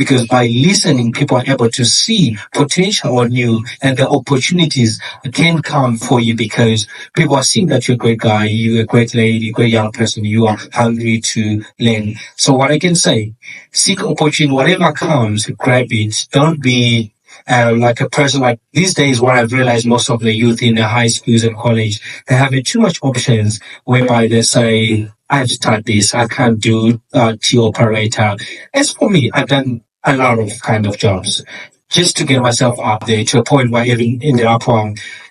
because by listening, people are able to see potential on you and the opportunities can come for you because people are seeing that you're a great guy, you're a great lady, great young person, you are hungry to learn. So what I can say, seek opportunity, whatever comes, grab it. Don't be like a person like these days what I've realized most of the youth in the high schools and college, they have too much options whereby they say, I've started this, I can't do T operator. As for me, I've done a lot of kind of jobs just to get myself up there to a point where I even ended up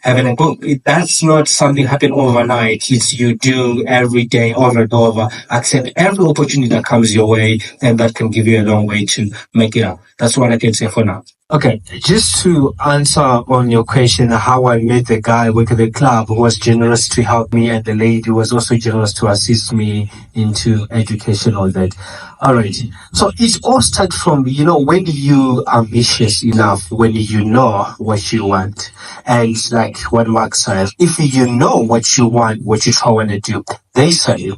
having a book. That's not something happen overnight. It's you do every day over and over. Accept every opportunity that comes your way and that can give you a long way to make it up. That's what I can say for now. Okay, just to answer on your question, how I met the guy with the club who was generous to help me and the lady was also generous to assist me into education, all that. All right. So it all starts from, when you are ambitious enough, when you know what you want. And like what Mark says, if you know what you want, what you want to do, they say,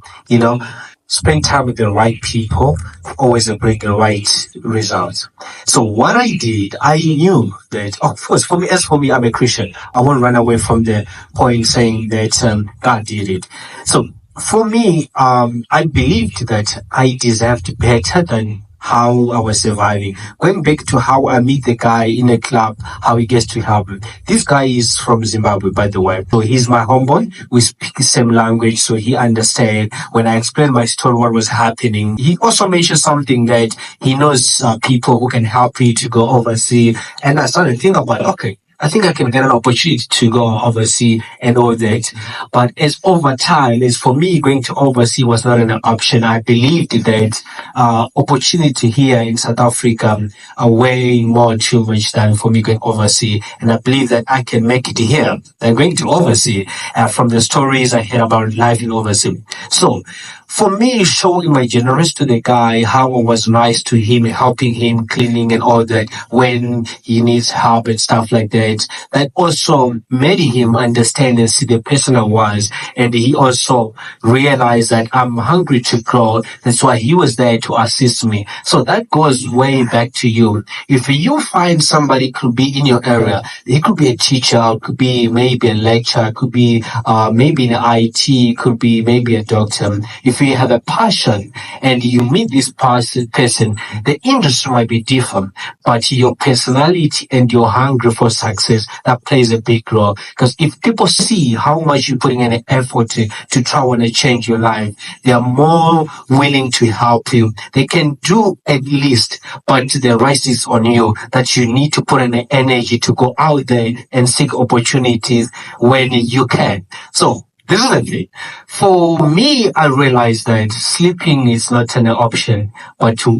spend time with the right people, always bring the right results. So what I did, I knew that, of course, as for me, I'm a Christian. I won't run away from the point saying that God did it. So for me, I believed that I deserved better than how I was surviving. Going back to how I meet the guy in a club, how he gets to help me. This guy is from Zimbabwe, by the way. So he's my homeboy. We speak the same language, so he understands. When I explained my story, what was happening, he also mentioned something that he knows people who can help me to go overseas. And I started thinking about, okay, I think I can get an opportunity to go overseas and all that. But as over time, as for me, going to overseas was not an option. I believed that opportunity here in South Africa are way more too much than for me going overseas. And I believe that I can make it here than going to overseas from the stories I heard about life in overseas. So for me, showing my generosity to the guy, how I was nice to him, helping him, cleaning and all that when he needs help and stuff like that, that also made him understand and see the person I was. And he also realized that I'm hungry to grow. That's why he was there to assist me. So that goes way back to you. If you find somebody could be in your area, it could be a teacher, it could be maybe a lecturer, it could be maybe in IT, it could be maybe a doctor. If you have a passion and you meet this person, the industry might be different, but your personality and your hunger for success, that plays a big role. Because if people see how much you're putting in an effort to try and change your life, they are more willing to help you. They can do at least, but the rest is on you, that you need to put in the energy to go out there and seek opportunities when you can. So this is the thing. For me, I realized that sleeping is not an option, but to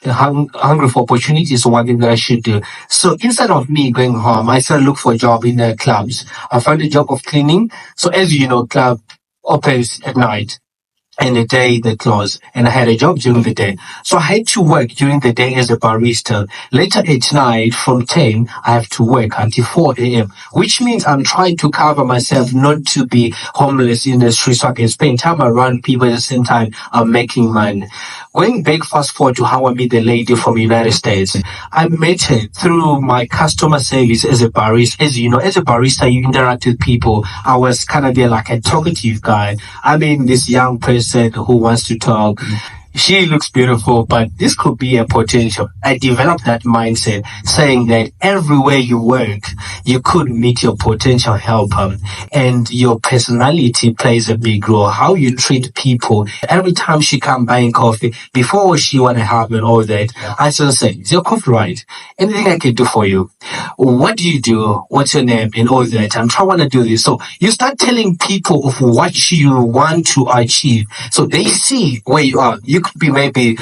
hungry for opportunities is one thing that I should do. So instead of me going home, I started look for a job in the clubs. I found a job of cleaning. So as you know, club opens at night. And the day they close, and I had a job during the day. So I had to work during the day as a barista. Later at night, from 10, I have to work until 4 a.m., which means I'm trying to cover myself not to be homeless in the street so I can spend time around people at the same time I'm making money. Going back fast forward to how I met the lady from the United States, I met her through my customer service as a barista. As you know, as a barista, you interact with people. I was kind of there like a talkative guy. I mean, this young person who wants to talk. She looks beautiful, but this could be a potential. I developed that mindset saying that everywhere you work, you could meet your potential helper, and your personality plays a big role. How you treat people. Every time she come buying coffee, before she want to help and all that, I just say, is your coffee right? Anything I can do for you? What do you do? What's your name? And all that. I'm trying to do this. So you start telling people of what you want to achieve. So they see where you are. You could be maybe,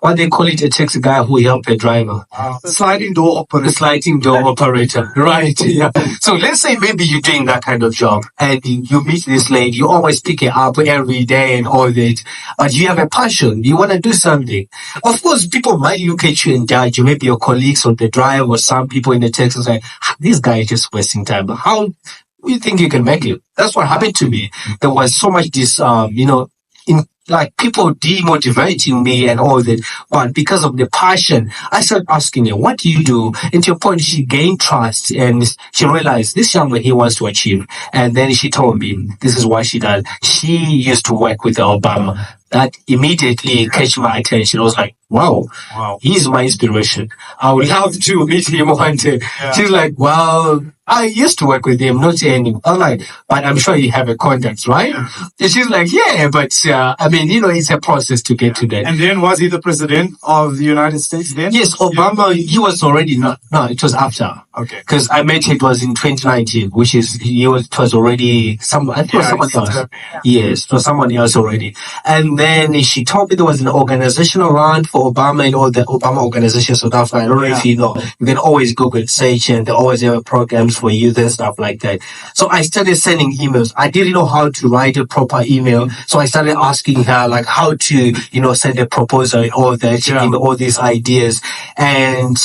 what they call it, a taxi guy who help a driver. Sliding door operator. Sliding door operator. Right. Yeah. So let's say maybe you're doing that kind of job and you meet this lady. You always pick her up every day and all that. But you have a passion. You want to do something. Of course, people might look at you and judge you. Maybe your colleagues on the drive or some people in the taxi say, this guy is just wasting time. How do you think you can make it? That's what happened to me. There was so much this, like people demotivating me and all that. But because of the passion, I started asking her, what do you do? And to a point, she gained trust and she realized this young man, he wants to achieve. And then she told me, this is what she does. She used to work with Obama. That immediately catch my attention. I was like, wow, he's my inspiration. I would love to meet him one day. Yeah. She's like, well, I used to work with him, not anymore. I'm like, but I'm sure you have a contact, right? And she's like, yeah, but I mean, it's a process to get to that. And then was he the president of the United States then? Yes, Obama, he was already no, it was after. Okay. Because I met it was in 2019, which is, it was already someone, I think it was someone else. Yes, it was someone else already. And then she told me there was an organization around for Obama and all the Obama organizations and stuff. I don't know if you know. You can always Google search and they always have programs for youth and stuff like that. So I started sending emails. I didn't know how to write a proper email. So I started asking her like how to, send a proposal and all that. She gave me all these ideas. And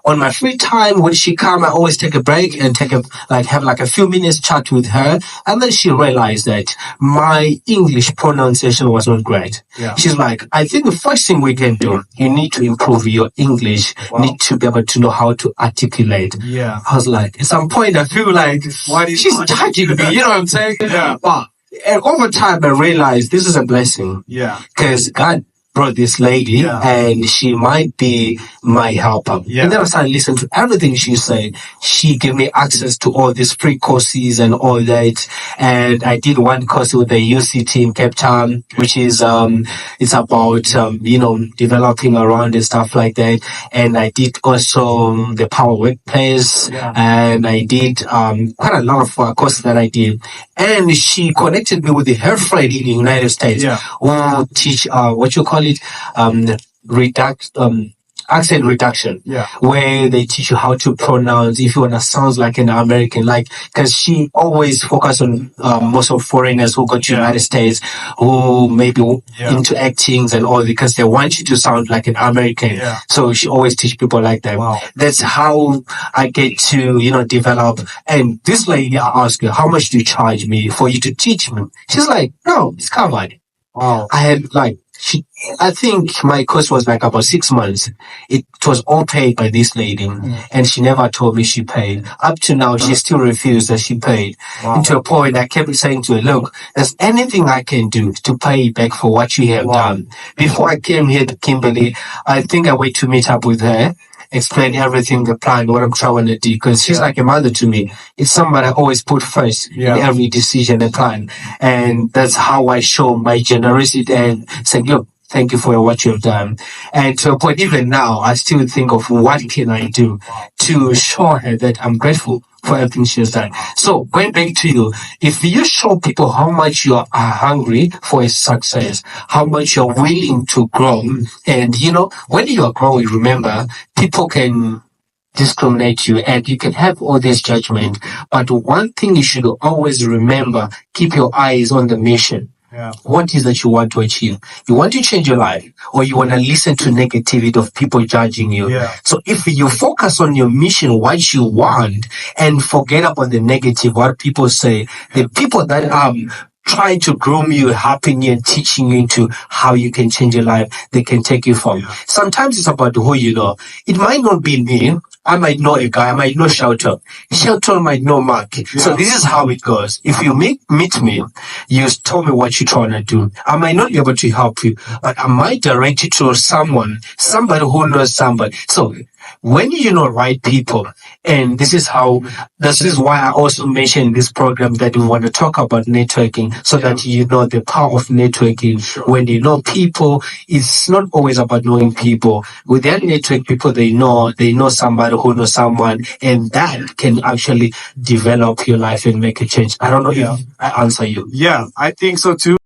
on my free time when she come, I always take a break and have a few minutes chat with her. And then she realized that my English pronunciation was not great. Yeah. She's like, I think the first thing we can do, you need to improve your English. Need to be able to know how to articulate. Yeah. I was like, at some point I feel like she's judging me, you know what I'm saying? Yeah. But over time I realized this is a blessing. Yeah. Because God brought this lady and she might be my helper. Yeah. And then I started listening to everything she said. She gave me access to all these free courses and all that. And I did one course with the UCT in Cape Town, which is, it's about, developing around and stuff like that. And I did also the Power Workplace and I did, quite a lot of courses that I did. And she connected me with her friend in the United States who teach, what you call it, accent reduction, where they teach you how to pronounce if you want to sound like an American, because she always focus on most of foreigners who go to United States who maybe into actings and all because they want you to sound like an American. So she always teach people like that. Wow. That's how I get to, develop. And this lady, I asked her, how much do you charge me for you to teach me? She's like, no, it's covered. Wow. I had I think my course was about 6 months. It was all paid by this lady, and she never told me she paid. Up to now, she still refused that she paid. And to a point, I kept saying to her, look, there's anything I can do to pay you back for what you have done. Before I came here to Kimberley, I think I went to meet up with her, explain everything, the plan, what I'm trying to do, because she's like a mother to me. It's someone I always put first in every decision and plan. And that's how I show my generosity and say, look, thank you for what you've done. And to a point, even now, I still think of what can I do to show her that I'm grateful for everything she has done. So going back to you, if you show people how much you are hungry for a success, how much you're willing to grow, and when you are growing, remember, people can discriminate you and you can have all this judgment. But one thing you should always remember, keep your eyes on the mission. What is that you want to achieve? You want to change your life, or you want to listen to negativity of people judging you. So if you focus on your mission, what you want, and forget about the negative, what people say, the people that trying to groom you, helping you and teaching you into how you can change your life, they can take you from. Sometimes it's about who you know. It might not be me. I might know a guy, I might know Shelton. Shelton might know Mark. So this is how it goes. If you meet me, you tell me what you're trying to do. I might not be able to help you, but I might direct you to somebody who knows somebody. So when you know right people, and this is why I also mentioned in this program that we want to talk about networking, so that you know the power of networking. When you know people, it's not always about knowing people. With that network, people they know somebody who knows someone, and that can actually develop your life and make a change. I don't know if I answer you. Yeah, I think so too.